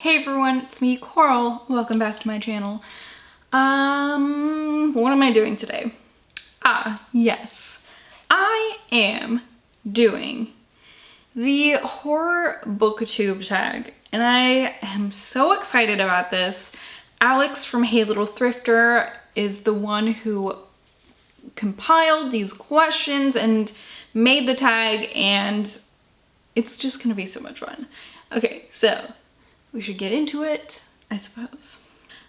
Hey everyone, it's me, Coral. Welcome back to my channel. What am I doing today? Yes. I am doing the horror booktube tag, and I am so excited about this. Alex from Hey Little Thrifter is the one who compiled these questions and made the tag, and it's just gonna be so much fun. Okay, so we should get into it, I suppose.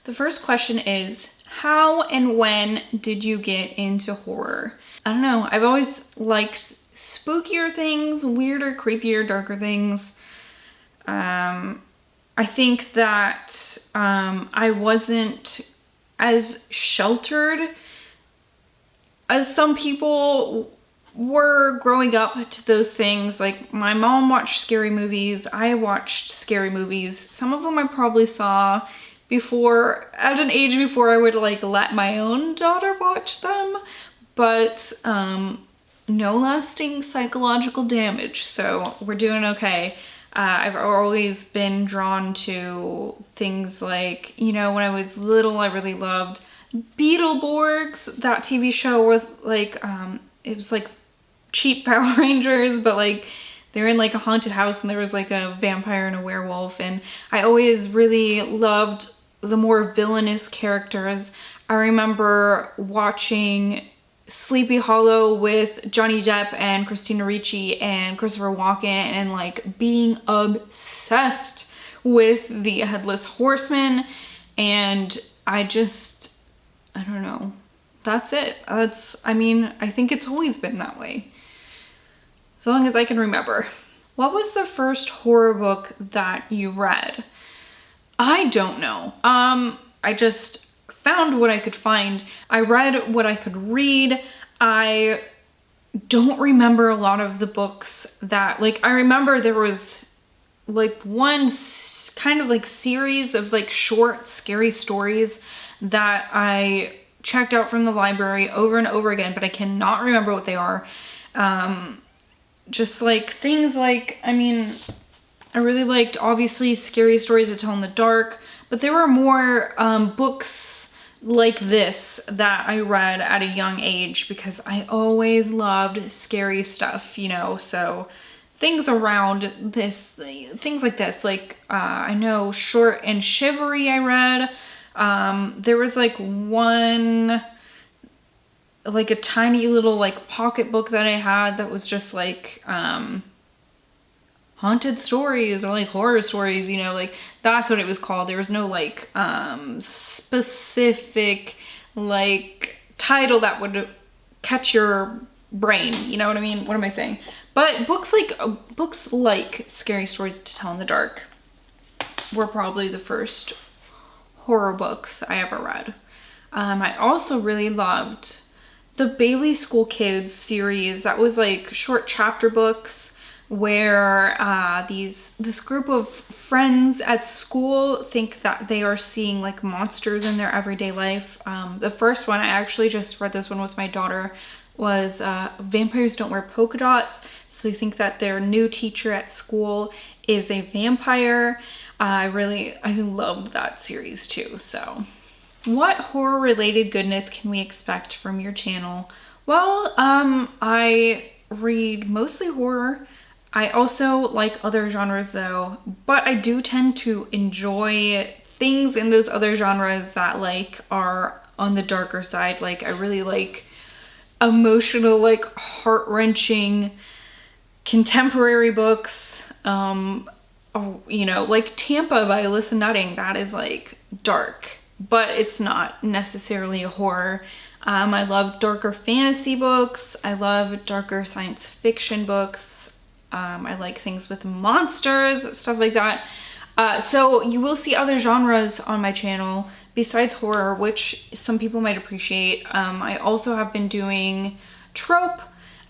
The first question is, how and when did you get into horror? I don't know, I've always liked spookier things, weirder, creepier, darker things. I think that I wasn't as sheltered as some people were growing up to those things. Like, my mom watched scary movies, I watched scary movies. Some of them I probably saw before, at an age before I would like let my own daughter watch them, but no lasting psychological damage, so we're doing okay. I've always been drawn to things like, you know, when I was little I really loved Beetleborgs, that TV show with like, it was like cheap Power Rangers, but like they're in like a haunted house and there was like a vampire and a werewolf, and I always really loved the more villainous characters. I remember watching Sleepy Hollow with Johnny Depp and Christina Ricci and Christopher Walken and like being obsessed with the Headless Horseman, and I don't know. That's it. I mean, I think it's always been that way, as long as I can remember. What was the first horror book that you read? I don't know. I just found what I could find. I read what I could read. I don't remember a lot of the books that, like, I remember there was like one kind of like series of like short scary stories that I checked out from the library over and over again, but I cannot remember what they are. Just like things like, I mean, I really liked obviously Scary Stories to Tell in the Dark, but there were more books like this that I read at a young age because I always loved scary stuff, you know, so things around this, things like this, like I know Short and Shivery I read. There was like one, like a tiny little like pocket book that I had that was just like haunted stories or like horror stories, you know, like that's what it was called. There was no like specific like title that would catch your brain, you know what I mean? What am I saying? But books like Scary Stories to Tell in the Dark were probably the first horror books I ever read. I also really loved the Bailey School Kids series. That was like short chapter books where this group of friends at school think that they are seeing like monsters in their everyday life. The first one, I actually just read this one with my daughter, was Vampires Don't Wear Polka Dots. So they think that their new teacher at school is a vampire. I loved that series too. So what horror related goodness can we expect from your channel? Well, I read mostly horror. I also like other genres though, but I do tend to enjoy things in those other genres that like are on the darker side. Like, I really like emotional, like heart-wrenching contemporary books. You know, like Tampa by Alyssa Nutting, that is like dark, but it's not necessarily a horror. I love darker fantasy books. I love darker science fiction books. I like things with monsters, stuff like that. So you will see other genres on my channel besides horror, which some people might appreciate. I also have been doing trope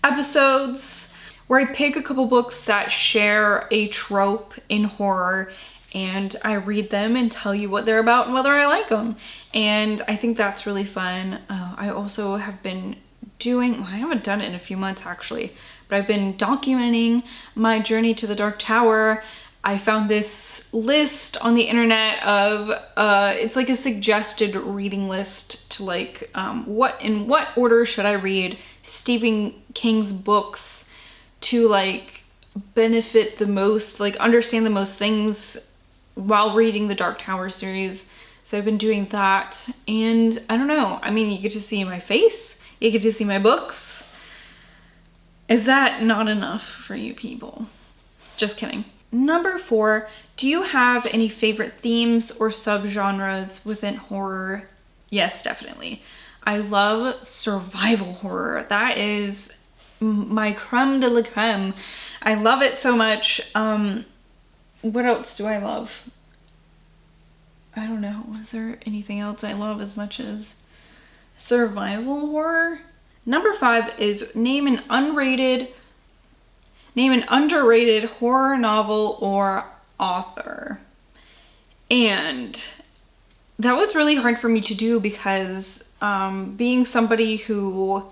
episodes where I pick a couple books that share a trope in horror and I read them and tell you what they're about and whether I like them. And I think that's really fun. I also have been doing, well, I haven't done it in a few months actually, but I've been documenting my journey to the Dark Tower. I found this list on the internet of, it's like a suggested reading list to like, in what order should I read Stephen King's books to like benefit the most, like understand the most things while reading the Dark Tower series. So I've been doing that, and I don't know, I mean, you get to see my face, you get to see my books. Is that not enough for you people? Just kidding. Number 4, do you have any favorite themes or subgenres within horror? Yes, definitely. I love survival horror. That is my creme de la creme. I love it so much. What else do I love? I don't know. Is there anything else I love as much as survival horror? Number 5 is name an underrated horror novel or author. And that was really hard for me to do because being somebody who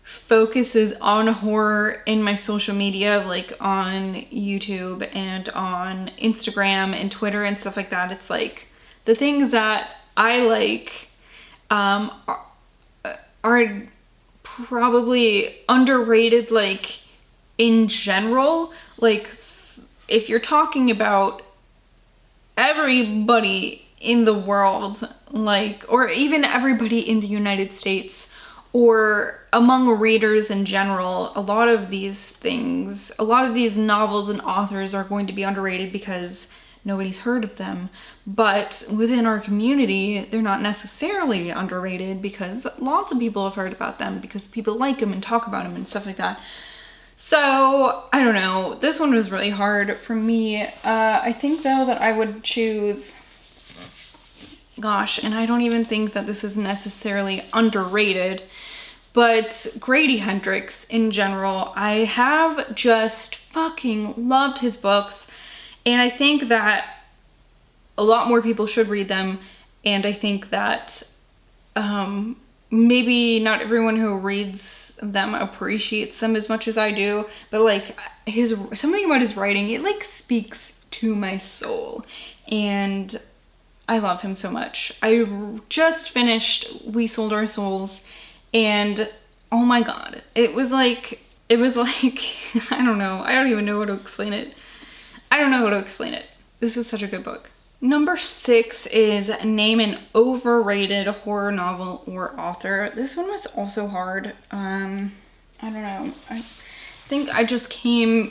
focuses on horror in my social media, like on YouTube and on Instagram and Twitter and stuff like that, it's like the things that I like are probably underrated, like in general. Like if you're talking about everybody in the world, like, or even everybody in the United States, or among readers in general, a lot of these things, a lot of these novels and authors are going to be underrated because nobody's heard of them. But within our community, they're not necessarily underrated because lots of people have heard about them because people like them and talk about them and stuff like that. So, I don't know. This one was really hard for me. I think though that I would choose, gosh, and I don't even think that this is necessarily underrated, but Grady Hendrix in general. I have just fucking loved his books, and I think that a lot more people should read them, and I think that maybe not everyone who reads them appreciates them as much as I do, but like something about his writing, it like speaks to my soul, and I love him so much. I just finished We Sold Our Souls, and oh my god, it was like I don't know, I don't even know how to explain it. I don't know how to explain it. This was such a good book. Number 6 is name an overrated horror novel or author. This one was also hard. I don't know. I think I came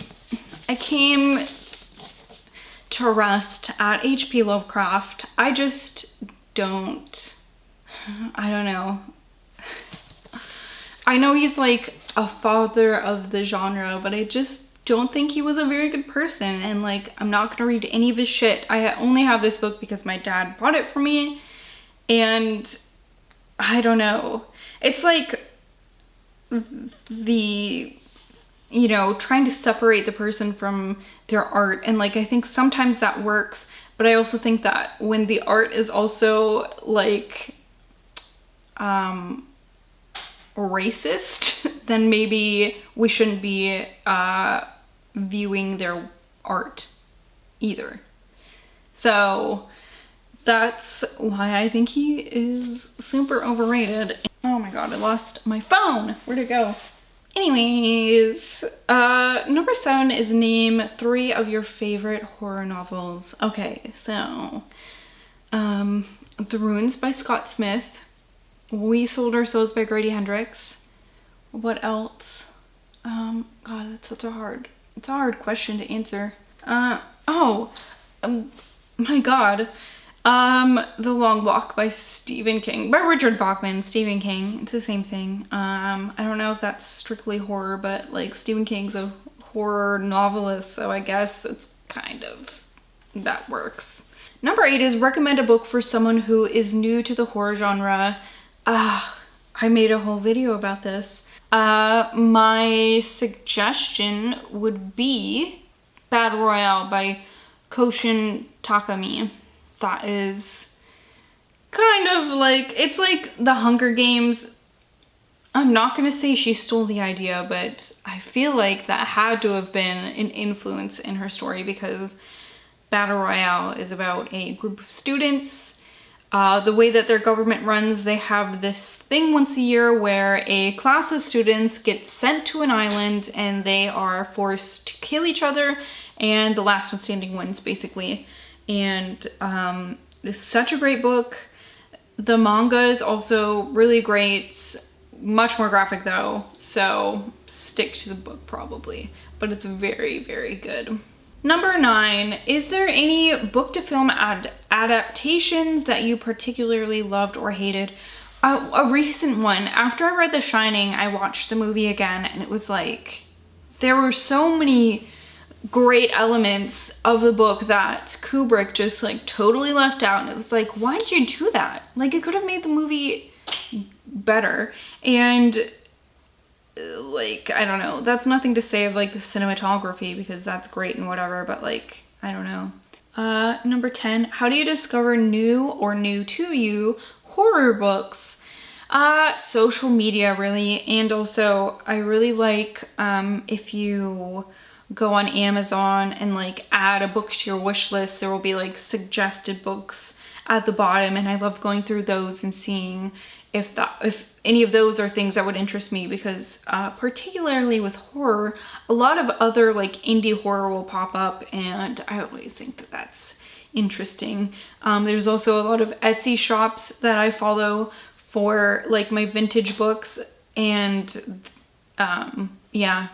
to rest at H.P. Lovecraft. I don't know. I know he's like a father of the genre, but I just don't think he was a very good person, and like I'm not gonna read any of his shit. I only have this book because my dad bought it for me, and I don't know. It's like the, you know, trying to separate the person from their art, and like I think sometimes that works, but I also think that when the art is also like racist, then maybe we shouldn't be viewing their art either. So that's why I think he is super overrated. Oh my god, I lost my phone. Where'd it go? Anyways, number 7 is name 3 of your favorite horror novels. Okay, so The Ruins by Scott Smith, We Sold Our Souls by Grady Hendrix. What else? God, that's such a hard question to answer. My god. The Long Walk by Stephen King, by Richard Bachman. Stephen King, it's the same thing. I don't know if that's strictly horror, but like Stephen King's a horror novelist, so I guess it's kind of, that works. Number 8 is recommend a book for someone who is new to the horror genre. I made a whole video about this. My suggestion would be Battle Royale by Koshin Takami. That is kind of like, it's like the Hunger Games I'm not gonna say she stole the idea, but I feel like that had to have been an influence in her story, because Battle Royale is about a group of students. The way that their government runs, they have this thing once a year where a class of students gets sent to an island and they are forced to kill each other, and the last one standing wins, basically. And it's such a great book. The manga is also really great, much more graphic though, so stick to the book probably, but it's very, very good. Number 9, is there any book to film adaptations that you particularly loved or hated? A recent one, after I read The Shining, I watched the movie again, and it was like, there were so many great elements of the book that Kubrick just like totally left out, and it was like, why did you do that? Like, it could have made the movie better. And like, I don't know, that's nothing to say of like the cinematography, because that's great and whatever, but like, I don't know. Number 10, how do you discover new or new to you horror books? Social media, really. And also I really like if you go on Amazon and like add a book to your wish list, there will be like suggested books at the bottom, and I love going through those and seeing if any of those are things that would interest me, because particularly with horror, a lot of other like indie horror will pop up, and I always think that that's interesting. There's also a lot of Etsy shops that I follow for like my vintage books, and yeah,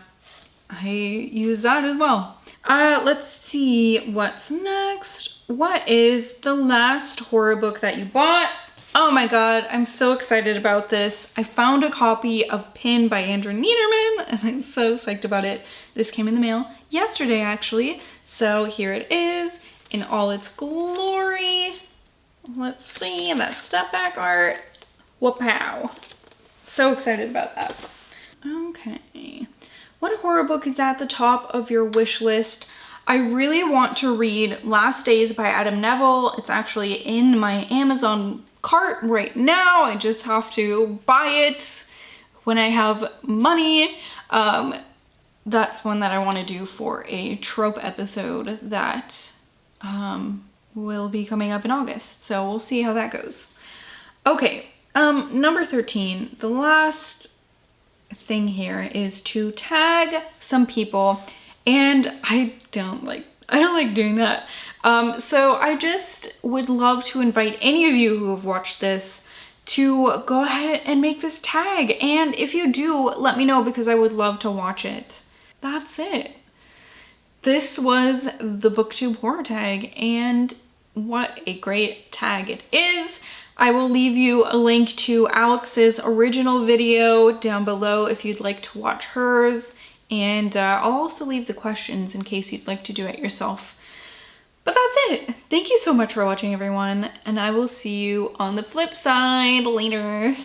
I use that as well. Let's see what's next. What is the last horror book that you bought? Oh my god, I'm so excited about this. I found a copy of Pin by Andrew Niederman, and I'm so psyched about it. This came in the mail yesterday, actually. So here it is in all its glory. Let's see, that step back art. Wha-pow. So excited about that. Okay. What horror book is at the top of your wish list? I really want to read Last Days by Adam Neville. It's actually in my Amazon cart right now. I just have to buy it when I have money. That's one that I want to do for a trope episode that will be coming up in August. So we'll see how that goes. Okay, number 13, the last thing here is to tag some people, and I don't like doing that. So I just would love to invite any of you who have watched this to go ahead and make this tag. And if you do, let me know, because I would love to watch it. That's it. This was the Booktube horror tag, and what a great tag it is. I will leave you a link to Alex's original video down below if you'd like to watch hers. And I'll also leave the questions in case you'd like to do it yourself. But that's it. Thank you so much for watching, everyone, and I will see you on the flip side later.